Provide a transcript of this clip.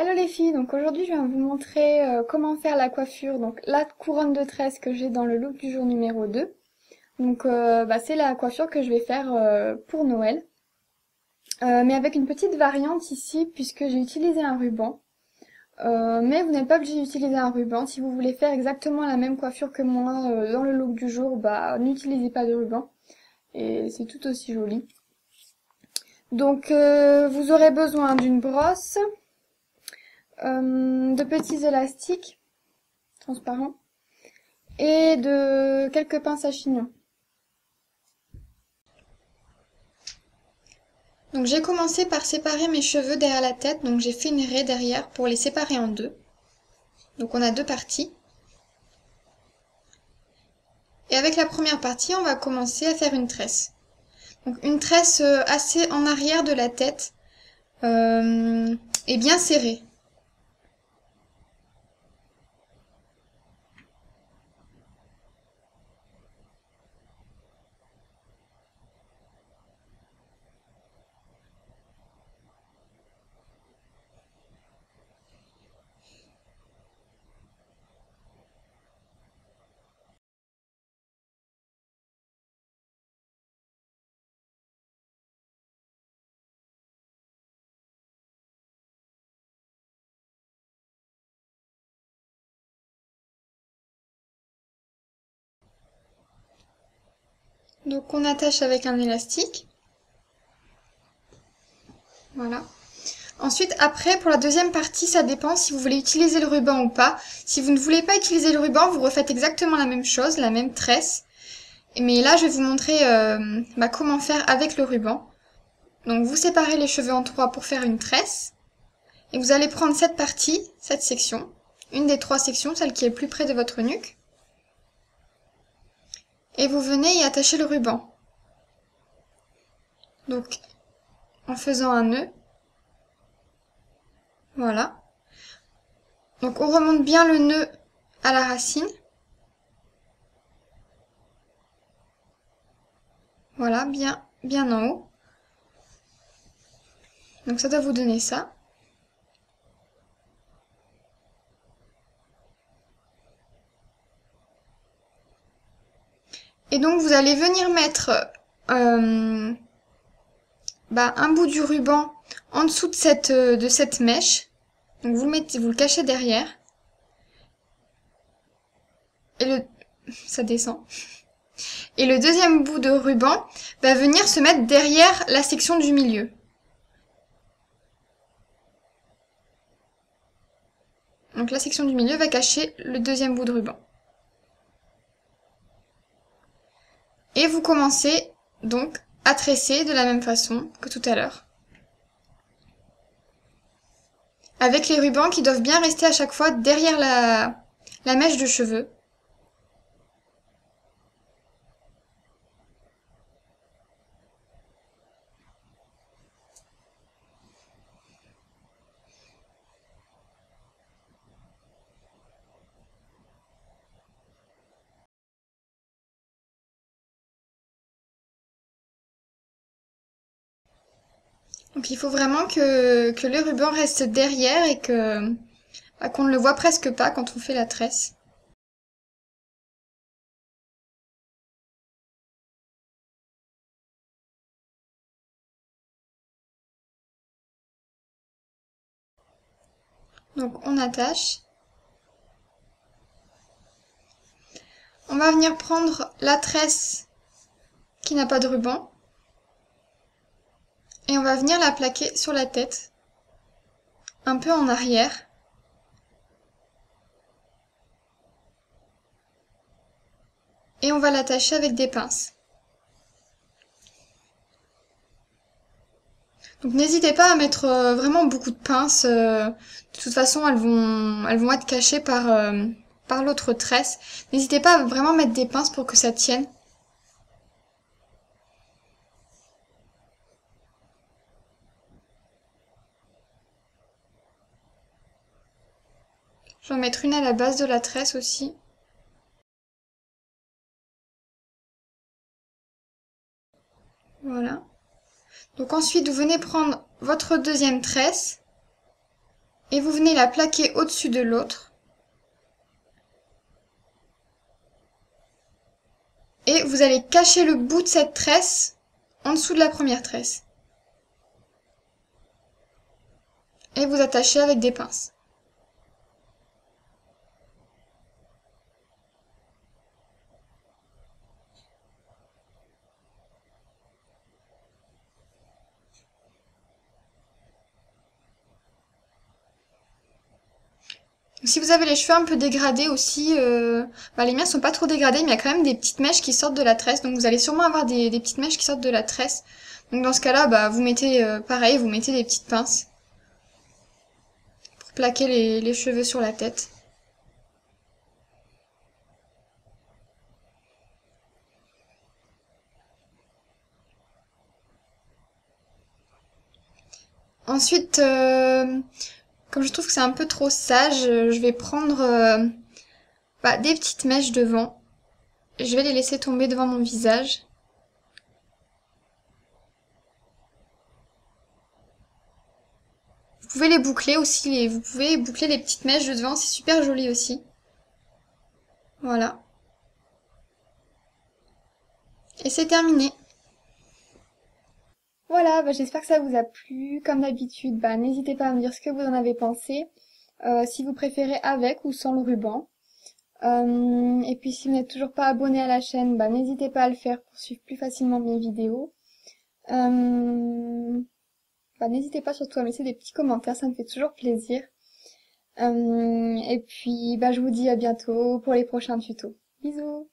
Hello les filles, donc aujourd'hui je viens vous montrer comment faire la coiffure, donc la couronne de tresse que j'ai dans le look du jour numéro 2. Donc c'est la coiffure que je vais faire pour Noël. Mais avec une petite variante ici puisque j'ai utilisé un ruban. Mais vous n'êtes pas obligé d'utiliser un ruban. Si vous voulez faire exactement la même coiffure que moi dans le look du jour, n'utilisez pas de ruban. Et c'est tout aussi joli. Donc vous aurez besoin d'une brosse, de petits élastiques transparents et de quelques pinces à chignon. Donc j'ai commencé par séparer mes cheveux derrière la tête, donc j'ai fait une raie derrière pour les séparer en deux. Donc on a deux parties. Et avec la première partie, on va commencer à faire une tresse. Donc une tresse assez en arrière de la tête et bien serrée. Donc on attache avec un élastique. Voilà. Ensuite, après, pour la deuxième partie, ça dépend si vous voulez utiliser le ruban ou pas. Si vous ne voulez pas utiliser le ruban, vous refaites exactement la même chose, la même tresse. Mais là, je vais vous montrer comment faire avec le ruban. Donc vous séparez les cheveux en trois pour faire une tresse. Et vous allez prendre cette partie, cette section, une des trois sections, celle qui est plus près de votre nuque. Et vous venez y attacher le ruban. Donc, en faisant un nœud. Voilà. Donc on remonte bien le nœud à la racine. Voilà, bien en haut. Donc ça doit vous donner ça. Et donc vous allez venir mettre un bout du ruban en dessous de cette mèche. Donc vous le cachez derrière. Et ça descend. Et le deuxième bout de ruban va venir se mettre derrière la section du milieu. Donc la section du milieu va cacher le deuxième bout de ruban. Et vous commencez donc à tresser de la même façon que tout à l'heure. Avec les rubans qui doivent bien rester à chaque fois derrière la mèche de cheveux. Donc il faut vraiment que le ruban reste derrière et qu'on ne le voit presque pas quand on fait la tresse. Donc on attache. On va venir prendre la tresse qui n'a pas de ruban. Et on va venir la plaquer sur la tête, un peu en arrière. Et on va l'attacher avec des pinces. Donc n'hésitez pas à mettre vraiment beaucoup de pinces. De toute façon, elles vont être cachées par l'autre tresse. N'hésitez pas à vraiment mettre des pinces pour que ça tienne. Je vais en mettre une à la base de la tresse aussi. Voilà. Donc ensuite, vous venez prendre votre deuxième tresse Et vous venez la plaquer au-dessus de l'autre. Et vous allez cacher le bout de cette tresse en dessous de la première tresse. Et vous attachez avec des pinces. Si vous avez les cheveux un peu dégradés aussi, les miens sont pas trop dégradés, mais il y a quand même des petites mèches qui sortent de la tresse. Donc vous allez sûrement avoir des petites mèches qui sortent de la tresse. Donc dans ce cas-là, vous mettez pareil, vous mettez des petites pinces pour plaquer les cheveux sur la tête. Ensuite, comme je trouve que c'est un peu trop sage, je vais prendre des petites mèches devant. Je vais les laisser tomber devant mon visage. Vous pouvez les boucler aussi, vous pouvez boucler les petites mèches de devant, c'est super joli aussi. Voilà. Et c'est terminé. Voilà, j'espère que ça vous a plu. Comme d'habitude, n'hésitez pas à me dire ce que vous en avez pensé. Si vous préférez avec ou sans le ruban. Et puis si vous n'êtes toujours pas abonné à la chaîne, n'hésitez pas à le faire pour suivre plus facilement mes vidéos. N'hésitez pas surtout à me laisser des petits commentaires, ça me fait toujours plaisir. Et puis je vous dis à bientôt pour les prochains tutos. Bisous!